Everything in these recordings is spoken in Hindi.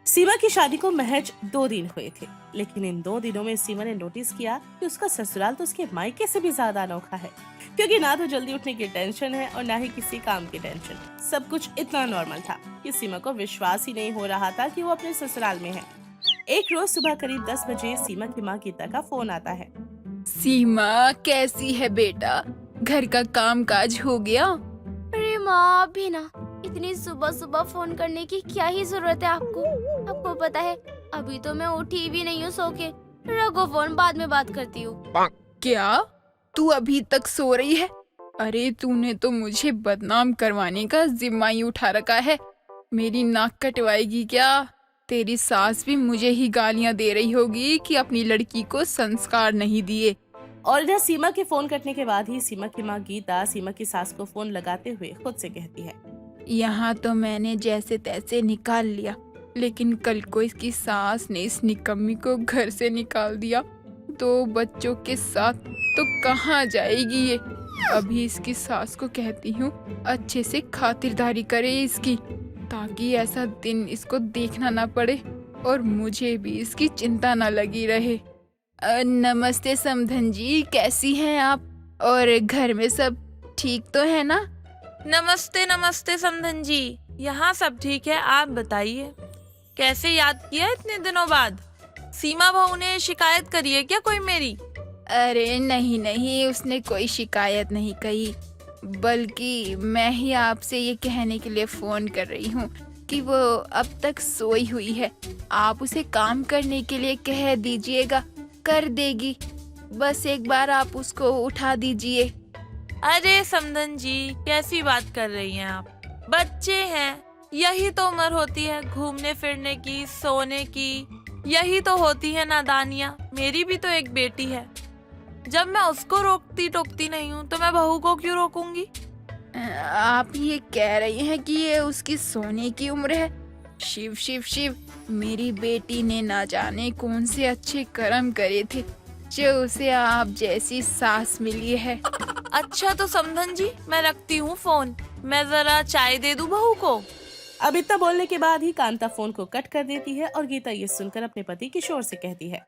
सीमा की शादी को महज 2 दिन हुए थे, लेकिन इन 2 दिनों में सीमा ने नोटिस किया कि उसका ससुराल तो उसके मायके से भी ज्यादा अनोखा है। क्योंकि ना तो जल्दी उठने की टेंशन है और ना ही किसी काम की टेंशन। सब कुछ इतना नॉर्मल था कि सीमा को विश्वास ही नहीं हो रहा था कि वो अपने ससुराल में है। एक रोज सुबह करीब 10 बजे सीमा की माँ गीता का फोन आता है। सीमा, कैसी है बेटा? घर का काम काज हो गया? अरे माँ, अभी ना इतनी सुबह सुबह फोन करने की क्या ही जरूरत है आपको? आपको पता है अभी तो मैं उठी भी नहीं हूँ सो के। रखो फोन, बाद में बात करती हूँ। क्या तू अभी तक सो रही है? अरे तूने तो मुझे बदनाम करवाने का जिम्मा ही उठा रखा है। मेरी नाक कटवाएगी क्या? तेरी सास भी मुझे ही गालियां दे रही होगी कि अपनी लड़की को संस्कार नहीं दिए। और इधर सीमा के फोन कटने के बाद ही सीमा की माँ गीता सीमा की सास को फोन लगाते हुए खुद से कहती है। यहाँ तो मैंने जैसे तैसे निकाल लिया, लेकिन कल को इसकी सास ने इस निकम्मी को घर से निकाल दिया। 2 बच्चों के साथ तो कहाँ जाएगी ये? अभी इसकी सास को कहती हूँ अच्छे से खातिरदारी करे इसकी, ताकि ऐसा दिन इसको देखना ना पड़े और मुझे भी इसकी चिंता ना लगी रहे। नमस्ते समधन जी, कैसी हैं आप? और घर में सब ठीक तो है ना? नमस्ते नमस्ते समधन जी, यहाँ सब ठीक है। आप बताइए, कैसे याद किया इतने दिनों बाद? सीमा बहू ने शिकायत करी है क्या कोई मेरी? अरे नहीं नहीं, उसने कोई शिकायत नहीं कही, बल्कि मैं ही आपसे ये कहने के लिए फोन कर रही हूँ कि वो अब तक सोई हुई है। आप उसे काम करने के लिए कह दीजिएगा, कर देगी। बस एक बार आप उसको उठा दीजिए। अरे समधन जी, कैसी बात कर रही हैं आप? बच्चे हैं, यही तो उम्र होती है घूमने फिरने की, सोने की। यही तो होती है नादानियाँ। मेरी भी तो एक बेटी है। जब मैं उसको रोकती टोकती नहीं हूँ तो मैं बहू को क्यों रोकूंगी? आप ये कह रही हैं कि ये उसकी सोने की उम्र है? शिव शिव शिव, मेरी बेटी ने ना जाने कौन से अच्छे कर्म करे थे जो उसे आप जैसी सास मिली है। अच्छा तो समधन जी, मैं रखती हूँ फोन। मैं जरा चाय दे दूँ बहू को। अब इतना बोलने के बाद ही कांता फोन को कट कर देती है और गीता ये सुनकर अपने पति किशोर से कहती है।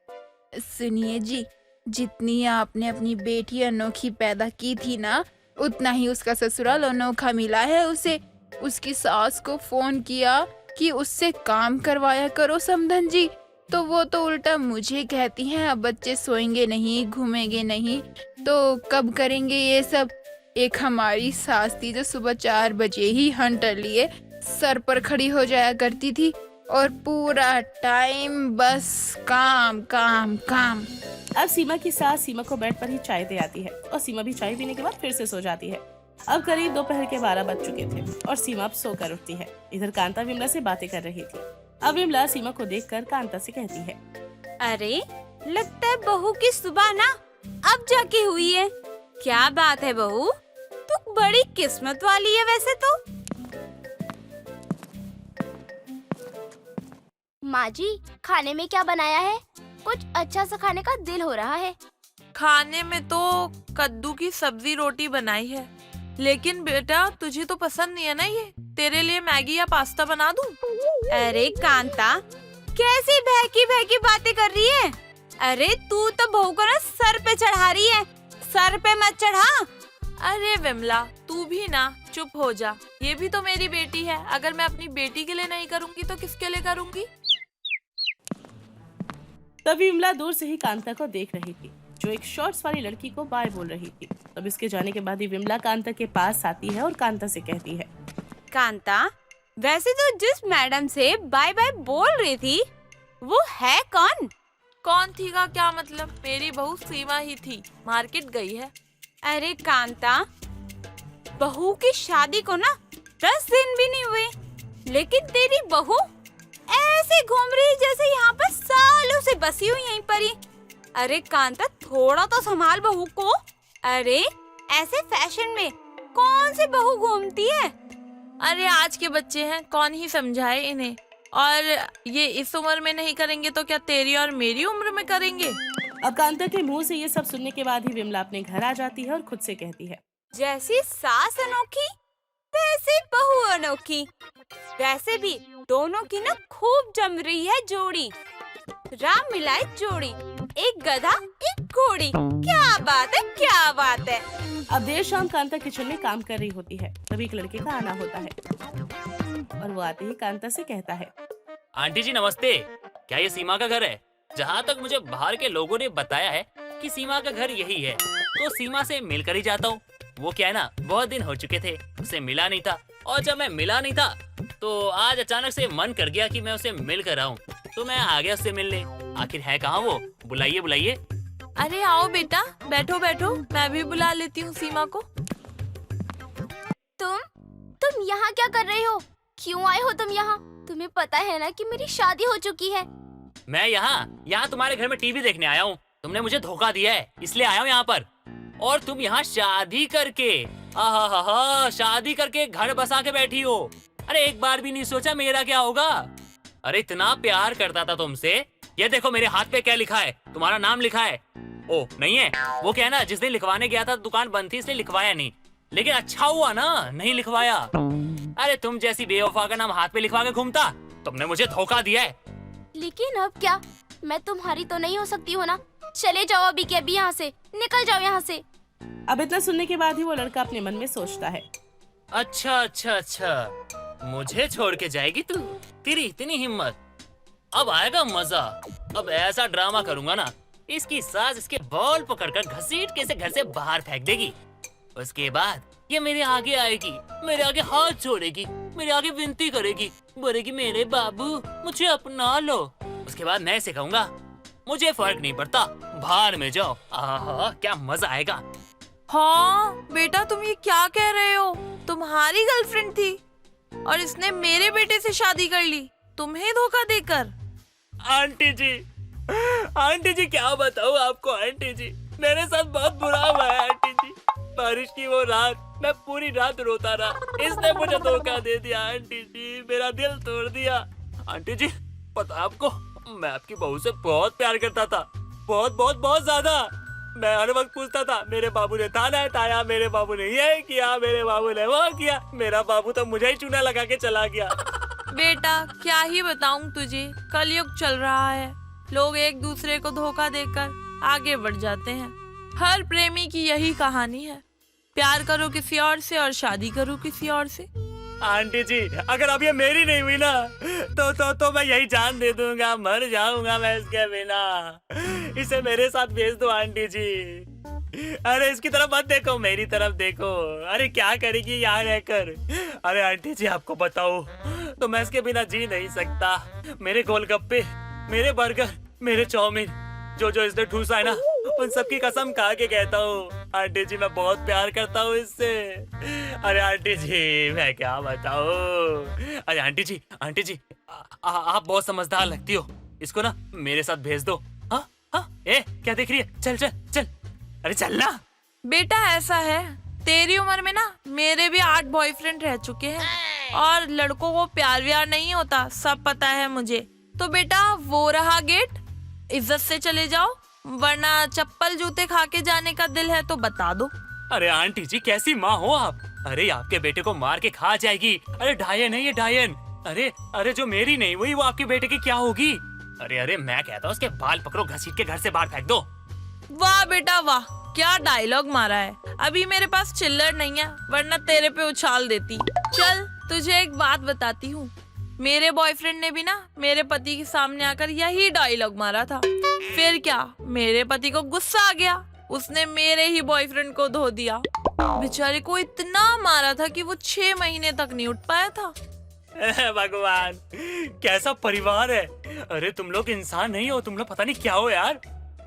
सुनिए जी, जितनी आपने अपनी बेटी अनोखी पैदा की थी ना, उतना ही उसका ससुराल अनोखा मिला है उसे। उसकी सास को फोन किया कि उससे काम करवाया करो समधन जी, तो वो तो उल्टा मुझे कहती हैं अब बच्चे सोएंगे नहीं, घूमेंगे नहीं, तो कब करेंगे ये सब? एक हमारी सास थी जो सुबह 4 बजे ही हंटर लिए सर पर खड़ी हो जाया करती थी और पूरा टाइम बस काम काम काम। अब सीमा की सास सीमा को बेड पर ही चाय दे आती है और सीमा भी चाय पीने के बाद फिर से सो जाती है। अब करीब दोपहर के 12 बज चुके थे और सीमा अब सोकर उठती है। इधर कांता विमला से बातें कर रही थी। अब विमला सीमा को देखकर कांता से कहती है। अरे लगता है बहू की सुबह ना अब जाके हुई है। क्या बात है बहू, तू बड़ी किस्मत वाली है वैसे तो। माँ जी, खाने में क्या बनाया है? कुछ अच्छा सा खाने का दिल हो रहा है। खाने में तो कद्दू की सब्जी रोटी बनाई है, लेकिन बेटा तुझे तो पसंद नहीं है ना ये। तेरे लिए मैगी या पास्ता बना दूं? अरे कांता, कैसी बहकी बहकी बातें कर रही है? अरे तू तो बहू को ना सर पे चढ़ा रही है। सर पे मत चढ़ा। अरे विमला, तू भी ना चुप हो जा। ये भी तो मेरी बेटी है। अगर मैं अपनी बेटी के लिए नहीं करूंगी तो किसके लिए करूंगी? तभी विमला दूर से ही कांता को देख रही थी, जो एक शॉर्ट्स वाली लड़की को बाय बोल रही थी। तब इसके जाने के बाद ही विमला कांता के पास आती है और कांता से कहती है। कांता, वैसे तो जिस मैडम से बाय बाय बोल रही थी वो है कौन? कौन थी का क्या मतलब? मेरी बहू सीमा ही थी, मार्केट गई है। अरे कांता, बहू की शादी को ना 10 दिन भी नहीं हुए, लेकिन तेरी बहू ऐसे घूम रही जैसे यहाँ पर सालों से बसी हुई यहीं पर ही। अरे कांता, थोड़ा तो संभाल बहू को। अरे ऐसे फैशन में कौन सी बहू घूमती है? अरे आज के बच्चे हैं, कौन ही समझाए इन्हें। और ये इस उम्र में नहीं करेंगे तो क्या तेरी और मेरी उम्र में करेंगे? अब कांता के मुंह से ये सब सुनने के बाद ही विमला अपने घर आ जाती है और खुद से कहती है। जैसी सास अनोखी वैसी बहू अनोखी। वैसे भी दोनों की ना खूब जम रही है जोड़ी। राम मिलाए जोड़ी, एक गधा एक घोड़ी। क्या बात है, क्या बात है। अब देर शाम कांता किचन में काम कर रही होती है, तभी एक लड़के का आना होता है और वो आते ही कांता से कहता है, आंटी जी नमस्ते। क्या ये सीमा का घर है? जहाँ तक मुझे बाहर के लोगों ने बताया है कि सीमा का घर यही है, तो सीमा से मिलकर ही जाता हूँ। वो क्या है ना, बहुत दिन हो चुके थे, उसे मिला नहीं था, और जब मैं मिला नहीं था तो आज अचानक से मन कर गया कि मैं उसे मिल कर आऊँ, तो मैं आ गया उससे मिलने। आखिर है कहाँ वो? बुलाइए बुलाइए। अरे आओ बेटा, बैठो बैठो, मैं भी बुला लेती हूँ सीमा को। तुम यहाँ क्या कर रहे हो? क्यों आए हो तुम यहाँ? तुम्हें पता है ना कि मेरी शादी हो चुकी है। मैं यहाँ तुम्हारे घर में टीवी देखने आया हूँ। तुमने मुझे धोखा दिया है, इसलिए आया हूँ यहाँ पर। और तुम यहाँ शादी करके, आहा शादी करके घर बसा के बैठी हो। अरे एक बार भी नहीं सोचा मेरा क्या होगा? अरे इतना प्यार करता था तुमसे। ये देखो मेरे हाथ पे क्या लिखा है, तुम्हारा नाम लिखा है। ओ नहीं है, वो क्या है ना, जिस दिन लिखवाने गया था दुकान बंद थी इसलिए लिखवाया नहीं, लेकिन अच्छा हुआ ना नहीं लिखवाया। अरे तुम जैसी बेवफा का नाम हाथ पे लिखवा के घूमता, तुमने मुझे धोखा दिया है। लेकिन अब क्या, मैं तुम्हारी तो नहीं हो सकती हो ना। चले जाओ अभी के अभी यहाँ से, निकल जाओ यहाँ से। अब इतना सुनने के बाद ही वो लड़का अपने मन में सोचता है, अच्छा, मुझे छोड़ के जाएगी तू? तेरी इतनी हिम्मत, अब आएगा मजा। अब ऐसा ड्रामा करूंगा ना, इसकी सास इसके बॉल पकड़कर घसीट के इसे घर से बाहर फेंक देगी। उसके बाद ये मेरे आगे आएगी, मेरे आगे हाथ जोड़ेगी, मेरे आगे विनती करेगी, बोलेगी मेरे बाबू मुझे अपना लो। उसके बाद मैं इसे कहूंगा मुझे फर्क नहीं पड़ता, बाहर में जाओ। आहा क्या मजा आएगा। हाँ बेटा, तुम ये क्या कह रहे हो? तुम्हारी गर्लफ्रेंड थी और इसने मेरे बेटे से शादी कर ली, तुम्हें धोखा देकर। आंटी जी क्या बताऊँ आपको आंटी जी, मेरे साथ बहुत बुरा हुआ है आंटी जी। बारिश की वो रात मैं पूरी रात रोता रहा, इसने मुझे धोखा दे दिया आंटी जी, मेरा दिल तोड़ दिया। आंटी जी पता आपको, मैं आपकी बहू से बहुत प्यार करता था, बहुत ज्यादा। मैं हर वक्त पूछता था मेरे बाबू ने ताना ताया, मेरे बाबू ने ये किया, मेरे बाबू ने वो किया। मेरा बाबू तो मुझे ही चूना लगा के चला गया। बेटा क्या ही बताऊं तुझे, कलयुग चल रहा है, लोग एक दूसरे को धोखा देकर आगे बढ़ जाते हैं। हर प्रेमी की यही कहानी है, प्यार करो किसी और से और शादी करो किसी और से। आंटी जी अगर अब ये मेरी नहीं हुई ना तो मैं यही जान दे दूंगा, मर जाऊंगा मैं इसके बिना। इसे मेरे साथ भेज दो आंटी जी। अरे इसकी तरफ मत देखो, मेरी तरफ देखो। अरे क्या करेगी यहाँ रहकर? अरे आंटी जी आपको बताओ तो मैं इसके बिना जी नहीं सकता। मेरे गोलगप्पे, मेरे बर्गर, मेरे चाउमीन, जो इसने ठूसा है ना, उन सब की कसम खा के कहता हूँ आंटी जी मैं बहुत प्यार करता हूँ इससे। अरे आंटी जी मैं क्या बताऊँ। अरे आंटी जी आप बहुत समझदार लगती हो, इसको ना मेरे साथ भेज दो। हाँ ए क्या देख रही है, चल। अरे चल ना। बेटा ऐसा है, तेरी उम्र में ना मेरे भी 8 बॉयफ्रेंड रह चुके हैं और लड़कों को प्यार व्यार नहीं होता, सब पता है मुझे। तो बेटा वो रहा गेट, इज्जत से चले जाओ, वरना चप्पल जूते खा के जाने का दिल है तो बता दो। अरे आंटी जी कैसी माँ हो आप? अरे आपके बेटे को मार के खा जाएगी। अरे डायन है ये, डायन। अरे जो मेरी नहीं हुई वो आपके बेटे की क्या होगी? अरे मैं कहता हूँ उसके बाल पकड़ो, घसीट के घर से बाहर फेंक दो। वाह बेटा वाह, क्या डायलॉग मारा है। अभी मेरे पास चिल्लर नहीं है, वरना तेरे पे उछाल देती। चल तुझे एक बात बताती हूँ, मेरे बॉयफ्रेंड ने भी ना मेरे पति के सामने आकर यही डायलॉग मारा था। फिर क्या, मेरे पति को गुस्सा आ गया, उसने मेरे ही बॉयफ्रेंड को धो दिया। बेचारे को इतना मारा था कि वो 6 महीने तक नहीं उठ पाया था। भगवान कैसा परिवार है। अरे तुम लोग इंसान नहीं हो, तुम लोग पता नहीं क्या हो यार।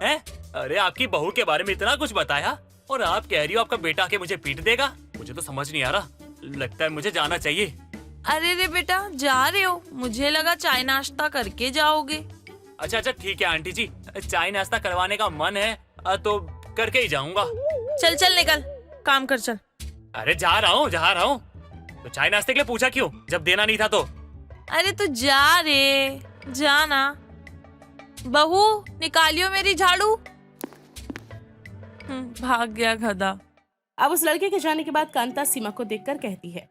हैं? अरे आपकी बहू के बारे में इतना कुछ बताया और आप कह रही हो आपका बेटा आके मुझे पीट देगा। मुझे तो समझ नहीं आ रहा, लगता है मुझे जाना चाहिए। अरे रे बेटा जा रहे हो? मुझे लगा चाय नाश्ता करके जाओगे। अच्छा ठीक है आंटी जी, चाय नाश्ता करवाने का मन है तो करके ही जाऊंगा। चल निकल, काम कर चल। अरे जा रहा हूँ। तो चाय नाश्ते के लिए पूछा क्यों जब देना नहीं था तो? अरे तू जा रे, जाना। बहू निकालियो मेरी झाड़ू। भाग गया गधा। अब उस लड़के के जाने के बाद कांता सीमा को देखकर कहती है,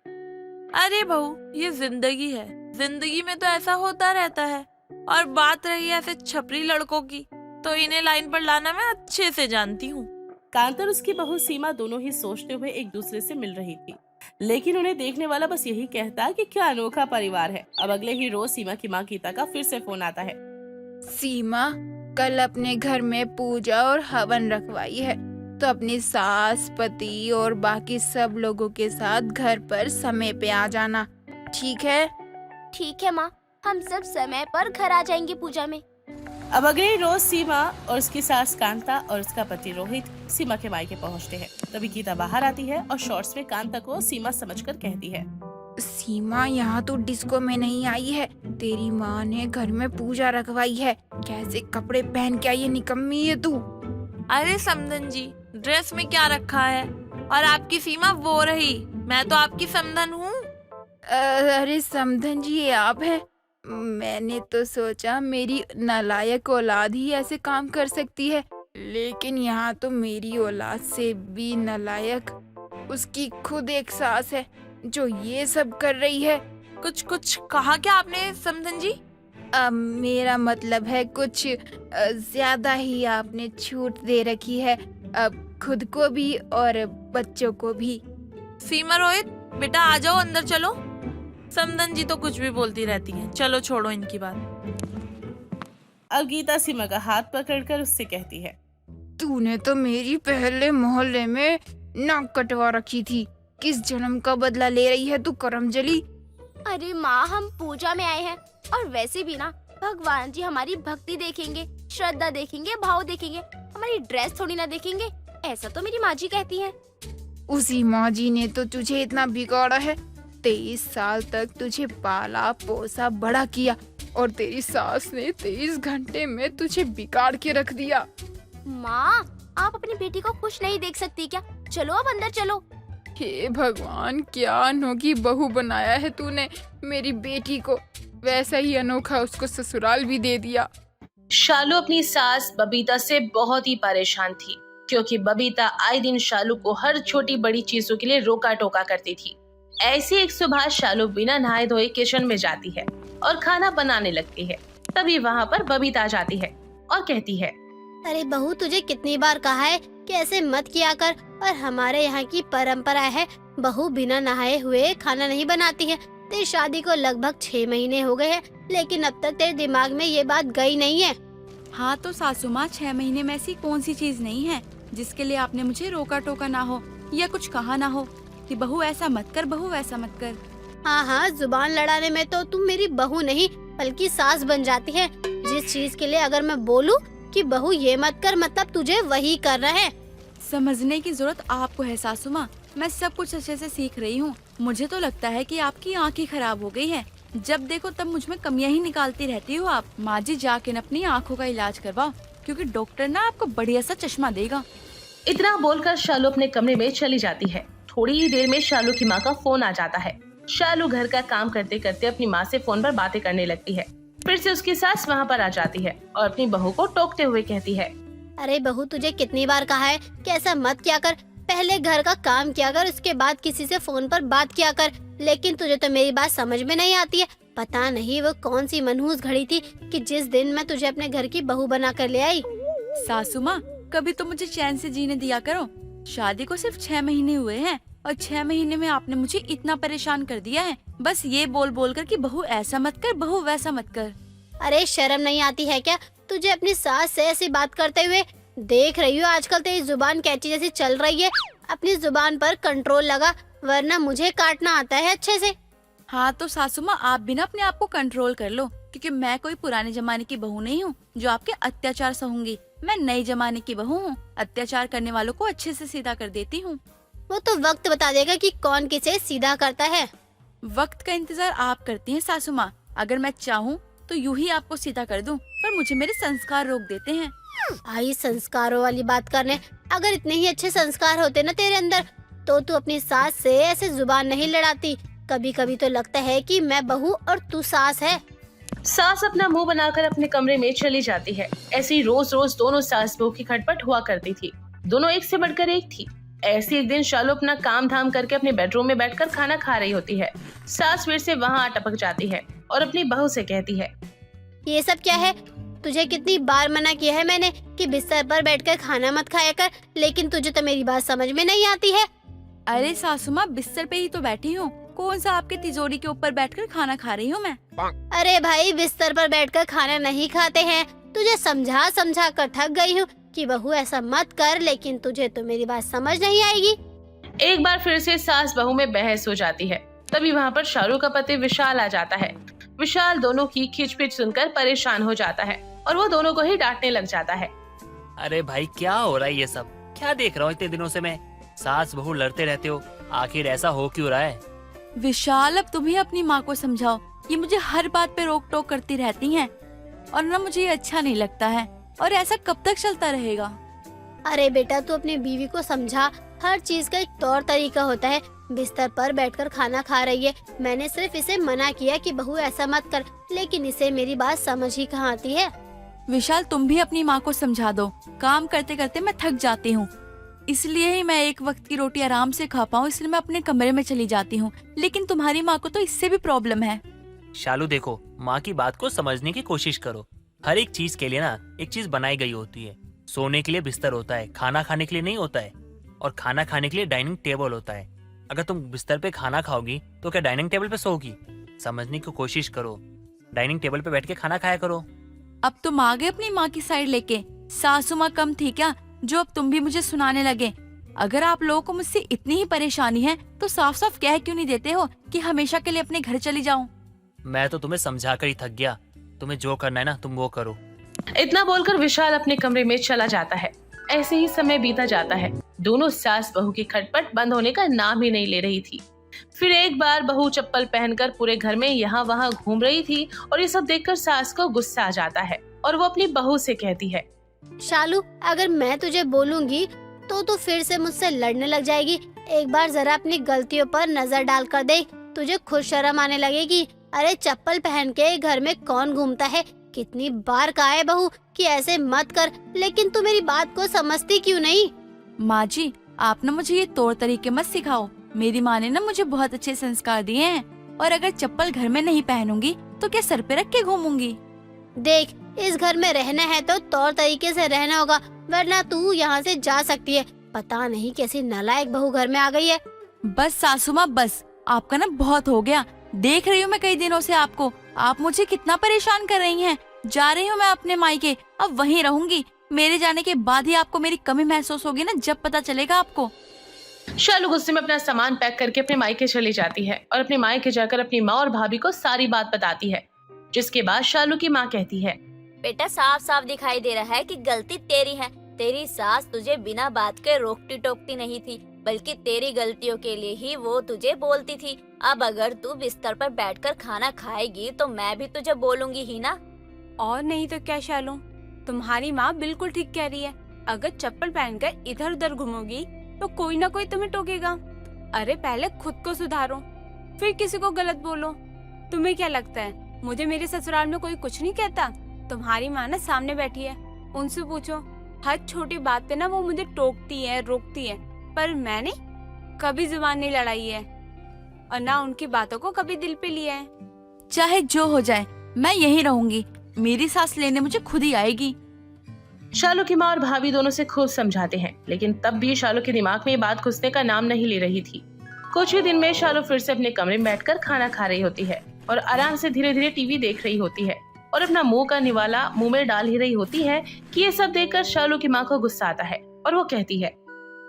अरे बहू, ये जिंदगी है, जिंदगी में तो ऐसा होता रहता है। और बात रही ऐसे छपरी लड़कों की, तो इन्हें लाइन पर लाना मैं अच्छे से जानती हूँ। कांता और उसकी बहू सीमा दोनों ही सोचते हुए एक दूसरे से मिल रही थी, लेकिन उन्हें देखने वाला बस यही कहता कि क्या अनोखा परिवार है। अब अगले ही रोज सीमा की माँ गीता का फिर से फोन आता है। सीमा, कल अपने घर में पूजा और हवन रखवाई है, तो अपनी सास, पति और बाकी सब लोगों के साथ घर पर समय पे आ जाना, ठीक है? ठीक है माँ, हम सब समय पर घर आ जाएंगे पूजा में। अब अगले ही रोज सीमा और उसकी सास कांता और उसका पति रोहित सीमा के मायके पहुंचते हैं। तभी गीता बाहर आती है और शॉर्ट्स में कांता को सीमा समझकर कहती है, सीमा, यहाँ तो डिस्को में नहीं आई है, तेरी माँ ने घर में पूजा रखवाई है। कैसे कपड़े पहन के आई है, निकम्मी है तू। अरे समधन जी, ड्रेस में क्या रखा है? और आपकी सीमा वो रही, मैं तो आपकी समधन हूँ। अरे समधन जी, ये आप है? मैंने तो सोचा मेरी नालायक औलाद ही ऐसे काम कर सकती है, लेकिन यहाँ तो मेरी औलाद से भी नालायक उसकी खुद एक सास है जो ये सब कर रही है। कुछ कहा क्या आपने समधन जी? मेरा मतलब है कुछ ज्यादा ही आपने छूट दे रखी है, खुद को भी और बच्चों को भी। सीमा, रोहित बेटा आ जाओ, अंदर चलो। समधन जी तो कुछ भी बोलती रहती हैं, चलो छोड़ो इनकी बात। अब गीता सीमा का हाथ पकड़कर उससे कहती है, तूने तो मेरी पहले मोहल्ले में नाक कटवा रखी थी, किस जन्म का बदला ले रही है तू करमजली? अरे माँ, हम पूजा में आए हैं और वैसे भी ना भगवान जी हमारी भक्ति देखेंगे, श्रद्धा देखेंगे, भाव देखेंगे, हमारी ड्रेस थोड़ी ना देखेंगे। ऐसा तो मेरी माँ जी कहती हैं। उसी माँ जी ने तो तुझे इतना बिगाड़ा है। 23 साल तक तुझे पाला पोसा बड़ा किया और तेरी सास ने 23 घंटे में तुझे बिगाड़ के रख दिया। माँ, आप अपनी बेटी को खुश नहीं देख सकती क्या? चलो अब अंदर चलो। हे भगवान, क्या अनोखी बहू बनाया है तूने मेरी बेटी को, वैसा ही अनोखा उसको ससुराल भी दे दिया। शालू अपनी सास बबीता से बहुत ही परेशान थी, क्योंकि बबीता आए दिन शालू को हर छोटी बड़ी चीजों के लिए रोका टोका करती थी। ऐसी एक सुबह शालू बिना नहाए धोए किचन में जाती है और खाना बनाने लगती है। तभी वहाँ पर बबीता आ जाती है और कहती है, अरे बहू, तुझे कितनी बार कहा है कि ऐसे मत किया कर, और हमारे यहाँ की परंपरा है बहू बिना नहाए हुए खाना नहीं बनाती है। तेरी शादी को लगभग 6 महीने हो गए हैं, लेकिन अब तक तेरे दिमाग में ये बात गई नहीं है। हाँ तो सासू माँ, 6 महीने में ऐसी कौन सी चीज नहीं है जिसके लिए आपने मुझे रोका टोका ना हो या कुछ कहा ना हो कि बहू ऐसा मत कर, बहू वैसा मत कर। हाँ, जुबान लड़ाने में तो तुम मेरी बहू नहीं बल्कि सास बन जाती है। जिस चीज के लिए अगर मैं बोलूँ कि बहू ये मत कर, मतलब तुझे वही करना है। समझने की जरूरत आपको है सासू माँ, मैं सब कुछ अच्छे से सीख रही हूँ। मुझे तो लगता है कि आपकी आंखें खराब हो गई हैं। जब देखो तब मुझ में कमियां ही निकालती रहती हो आप। माँ जी, जाके न अपनी आंखों का इलाज करवाओ, क्योंकि डॉक्टर ना आपको बढ़िया सा चश्मा देगा। इतना बोलकर शालू अपने कमरे में चली जाती है। थोड़ी ही देर में शालू की माँ का फोन आ जाता है। शालू घर का काम करते करते अपनी माँ से फोन पर बातें करने लगती है। फिर से उसकी सास वहाँ पर आ जाती है और अपनी बहू को टोकते हुए कहती है, अरे बहू, तुझे कितनी बार कहा है कि ऐसा मत किया कर, पहले घर का काम किया कर, उसके बाद किसी से फोन पर बात किया कर। लेकिन तुझे तो मेरी बात समझ में नहीं आती है। पता नहीं वो कौन सी मनहूस घड़ी थी कि जिस दिन मैं तुझे अपने घर की बहू बना कर ले आई। सासू माँ, कभी तो मुझे चैन से जीने दिया करो। शादी को सिर्फ 6 महीने हुए हैं और 6 महीने में आपने मुझे इतना परेशान कर दिया है, बस ये बोल बोल कर कि बहू ऐसा मत कर, बहू वैसा मत कर। अरे शर्म नहीं आती है क्या तुझे अपनी सास से ऐसी बात करते हुए? देख रही हो आजकल तेरी जुबान कैंची जैसी चल रही है। अपनी जुबान पर कंट्रोल लगा, वरना मुझे काटना आता है अच्छे से। हाँ तो सासू माँ, आप भी ना अपने आप को कंट्रोल कर लो, क्योंकि मैं कोई पुराने जमाने की बहू नहीं हूँ जो आपके अत्याचार सहूंगी। मैं नए जमाने की बहू हूँ, अत्याचार करने वालों को अच्छे से सीधा कर देती हूँ। वो तो वक्त बता देगा कि कौन किसे सीधा करता है। वक्त का इंतजार आप करती हैं सासू माँ। अगर मैं चाहूँ तो यूं ही आपको सीधा कर दूं, पर मुझे मेरे संस्कार रोक देते हैं। आई संस्कारों वाली बात करने। अगर इतने ही अच्छे संस्कार होते ना तेरे अंदर, तो तू अपनी सास से ऐसे जुबान नहीं लड़ाती। कभी कभी तो लगता है कि मैं बहू और तू सास है। सास अपना मुंह बनाकर अपने कमरे में चली जाती है। ऐसी रोज रोज दोनों सास बहू की खटपट हुआ करती थी। दोनों एक से बढ़कर एक थी। ऐसे एक दिन शालू अपना काम धाम करके अपने बेडरूम में बैठकर खाना खा रही होती है। सास फिर से वहाँ आ टपक जाती है और अपनी बहू से कहती है, ये सब क्या है? तुझे कितनी बार मना किया है मैंने कि बिस्तर पर बैठकर खाना मत खाया कर, लेकिन तुझे तो मेरी बात समझ में नहीं आती है। अरे सासू माँ, बिस्तर पे ही तो बैठी हूँ। कौन सा आपके तिजोरी के ऊपर बैठकर खाना खा रही हूँ मैं। अरे भाई, बिस्तर पर बैठकर खाना नहीं खाते हैं। तुझे समझा समझा कर थक गई हूँ कि बहू ऐसा मत कर, लेकिन तुझे तो मेरी बात समझ नहीं आएगी। एक बार फिर से सास बहू में बहस हो जाती है। तभी वहाँ पर शालू का पति विशाल आ जाता है। विशाल दोनों की खिचपिच सुनकर परेशान हो जाता है और वो दोनों को ही डांटने लग जाता है। अरे भाई क्या हो रहा है ये सब? क्या देख रहा हूँ इतने दिनों से मैं? सास बहू लड़ते रहते हो, आखिर ऐसा हो क्यों रहा है? विशाल, अब तुम ही अपनी माँ को समझाओ। ये मुझे हर बात पे रोक टोक करती रहती हैं और ना मुझे ये अच्छा नहीं लगता है। और ऐसा कब तक चलता रहेगा? अरे बेटा, तू अपनी बीवी को समझा। हर चीज का एक तौर तरीका होता है। बिस्तर पर बैठकर खाना खा रही है, मैंने सिर्फ इसे मना किया कि बहू ऐसा मत कर, लेकिन इसे मेरी बात समझ ही कहाँ आती है। विशाल, तुम भी अपनी माँ को समझा दो। काम करते करते मैं थक जाती हूँ, इसलिए ही मैं एक वक्त की रोटी आराम से खा पाऊँ, इसलिए मैं अपने कमरे में चली जाती हूँ। लेकिन तुम्हारी माँ को तो इससे भी प्रॉब्लम है। शालू देखो, माँ की बात को समझने की कोशिश करो। हर एक चीज के लिए ना एक चीज बनाई गई होती है। सोने के लिए बिस्तर होता है, खाना खाने के लिए नहीं होता है। और खाना खाने के लिए डाइनिंग टेबल होता है। अगर तुम बिस्तर पे खाना खाओगी तो क्या डाइनिंग टेबल पे सोओगी? समझने की कोशिश करो, डाइनिंग टेबल पे बैठ के खाना खाया करो। अब तुम आ गए अपनी माँ की साइड लेके। सासू माँ कम थी क्या जो अब तुम भी मुझे सुनाने लगे? अगर आप लोगों को मुझसे इतनी ही परेशानी है तो साफ साफ कह क्यों नहीं देते हो कि हमेशा के लिए अपने घर चली जाऊं? मैं तो तुम्हें समझा कर ही थक गया। तुम्हें जो करना है ना तुम वो करो। इतना बोलकर विशाल अपने कमरे में चला जाता है। ऐसे ही समय बीता जाता है। दोनों सास बहू की खटपट बंद होने का नाम ही नहीं ले रही थी। फिर एक बार बहू चप्पल पहनकर पूरे घर में यहाँ वहाँ घूम रही थी और ये सब देखकर सास को गुस्सा आ जाता है और वो अपनी बहू से कहती है, शालू, अगर मैं तुझे बोलूंगी तो तू फिर से मुझसे लड़ने लग जाएगी। एक बार जरा अपनी गलतियों पर नजर डाल कर देख, तुझे खुद शर्म आने लगेगी। अरे चप्पल पहन के घर में कौन घूमता है? कितनी बार कहा है बहू कि ऐसे मत कर, लेकिन तू मेरी बात को समझती क्यों नहीं? माँ जी, आप ना मुझे ये तौर तरीके मत सिखाओ। मेरी माँ ने ना मुझे बहुत अच्छे संस्कार दिए हैं और अगर चप्पल घर में नहीं पहनूंगी तो क्या सर पे रख के घूमूंगी? देख, इस घर में रहना है तो तौर तरीके से रहना होगा, वरना तू यहाँ से जा सकती है। पता नहीं कैसी नालायक बहू घर में आ गई है। बस सासू माँ, बस। आपका ना बहुत हो गया। देख रही हूँ मैं कई दिनों से आपको। आप मुझे कितना परेशान कर रही हैं। जा रही हूँ मैं अपने मायके, अब वहीं रहूंगी। मेरे जाने के बाद ही आपको मेरी कमी महसूस होगी ना, जब पता चलेगा आपको। शालू गुस्से में अपना सामान पैक करके अपने मायके चली जाती है और अपने मायके जाकर अपनी माँ और भाभी को सारी बात बताती है। जिसके बाद शालू की माँ कहती है, बेटा, साफ साफ दिखाई दे रहा है कि गलती तेरी है। तेरी सास तुझे बिना बात के रोकती टोकती नहीं थी, बल्कि तेरी गलतियों के लिए ही वो तुझे बोलती थी। अब अगर तू बिस्तर पर बैठकर खाना खाएगी तो मैं भी तुझे बोलूंगी ही ना। और नहीं तो क्या शालू, तुम्हारी माँ बिल्कुल ठीक कह रही है। अगर चप्पल पहनकर इधर उधर घूमोगी तो कोई ना कोई तुम्हें टोकेगा। अरे पहले खुद को सुधारो, फिर किसी को गलत बोलो। तुम्हें क्या लगता है मुझे मेरे ससुराल में कोई कुछ नहीं कहता? तुम्हारी माँ ना सामने बैठी है, उनसे पूछो। हर छोटी बात पे ना वो मुझे टोकती है, रोकती है, पर मैंने कभी जुबान नहीं लड़ाई है और ना उनकी बातों को कभी दिल पे लिया है। चाहे जो हो जाए, मैं यहीं रहूंगी। मेरी सांस लेने मुझे खुद ही आएगी। शालू की माँ और भाभी दोनों से खूब समझाते हैं, लेकिन तब भी शालू के दिमाग में ये बात घुसने का नाम नहीं ले रही थी। कुछ ही दिन में शालू फिर से अपने कमरे में बैठकर खाना खा रही होती है और आराम से धीरे धीरे टीवी देख रही होती है और अपना मुंह का निवाला मुंह में डाल ही रही होती है कि ये सब देखकर शालू की माँ को गुस्सा आता है और वो कहती है,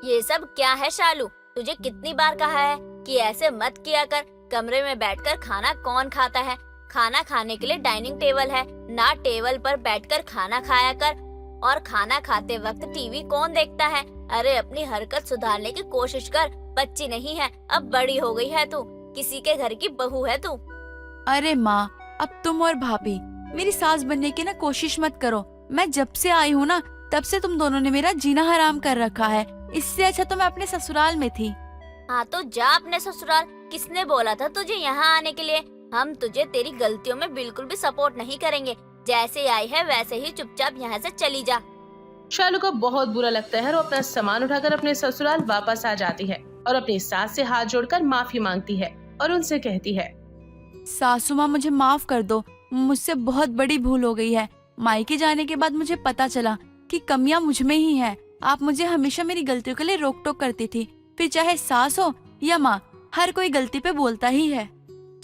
ये सब क्या है शालू? तुझे कितनी बार कहा है कि ऐसे मत किया कर। कमरे में बैठकर खाना कौन खाता है? खाना खाने के लिए डाइनिंग टेबल है ना, टेबल पर बैठकर खाना खाया कर। और खाना खाते वक्त टीवी कौन देखता है? अरे अपनी हरकत सुधारने की कोशिश कर। बच्ची नहीं है, अब बड़ी हो गई है तू, किसी के घर की बहू है तू। अरे माँ, अब तुम और भाभी मेरी सास बनने की ना कोशिश मत करो। मैं जब से आई हूँ ना, तब से तुम दोनों ने मेरा जीना हराम कर रखा है। इससे अच्छा तो मैं अपने ससुराल में थी। हाँ तो जा अपने ससुराल। किसने बोला था तुझे यहाँ आने के लिए? हम तुझे तेरी गलतियों में बिल्कुल भी सपोर्ट नहीं करेंगे। जैसे आई है वैसे ही चुपचाप यहाँ से चली जा। शालू को बहुत बुरा लगता है और अपना सामान उठाकर अपने ससुराल वापस आ जाती है और अपनी सास से हाथ जोड़कर माफी मांगती है और उनसे कहती है, सासू माँ मुझे माफ कर दो, मुझसे बहुत बड़ी भूल हो गई है। मायके जाने के बाद मुझे पता चला कि कमियां मुझ में ही है। आप मुझे हमेशा मेरी गलतियों के लिए रोक टोक करती थी, फिर चाहे सास हो या माँ, हर कोई गलती पे बोलता ही है।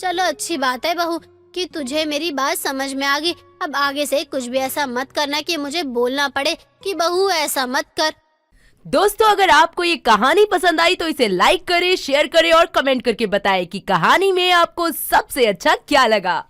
चलो अच्छी बात है बहू कि तुझे मेरी बात समझ में आ गई। अब आगे से कुछ भी ऐसा मत करना कि मुझे बोलना पड़े कि बहू ऐसा मत कर। दोस्तों, अगर आपको ये कहानी पसंद आई तो इसे लाइक करें, शेयर करें और कमेंट करके बताएं कि कहानी में आपको सबसे अच्छा क्या लगा।